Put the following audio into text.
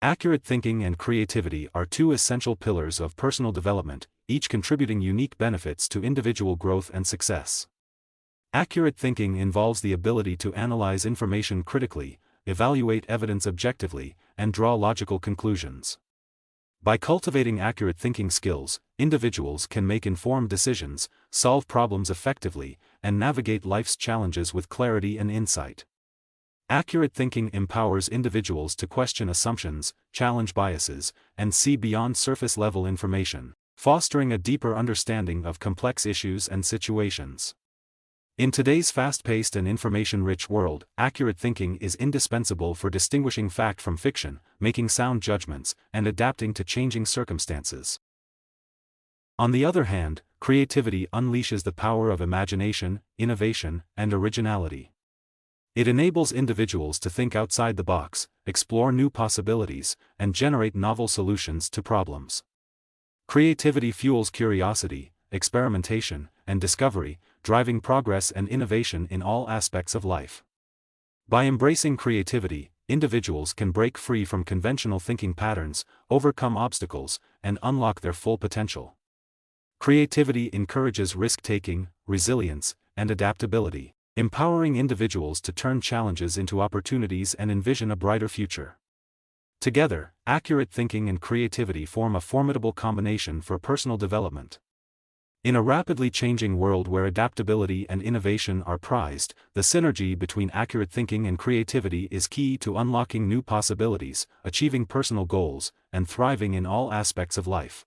Accurate thinking and creativity are two essential pillars of personal development, each contributing unique benefits to individual growth and success. Accurate thinking involves the ability to analyze information critically, evaluate evidence objectively, and draw logical conclusions. By cultivating accurate thinking skills, individuals can make informed decisions, solve problems effectively, and navigate life's challenges with clarity and insight. Accurate thinking empowers individuals to question assumptions, challenge biases, and see beyond surface-level information, fostering a deeper understanding of complex issues and situations. In today's fast-paced and information-rich world, accurate thinking is indispensable for distinguishing fact from fiction, making sound judgments, and adapting to changing circumstances. On the other hand, creativity unleashes the power of imagination, innovation, and originality. It enables individuals to think outside the box, explore new possibilities, and generate novel solutions to problems. Creativity fuels curiosity, experimentation, and discovery, driving progress and innovation in all aspects of life. By embracing creativity, individuals can break free from conventional thinking patterns, overcome obstacles, and unlock their full potential. Creativity encourages risk-taking, resilience, and adaptability, empowering individuals to turn challenges into opportunities and envision a brighter future. Together, accurate thinking and creativity form a formidable combination for personal development. In a rapidly changing world where adaptability and innovation are prized, the synergy between accurate thinking and creativity is key to unlocking new possibilities, achieving personal goals, and thriving in all aspects of life.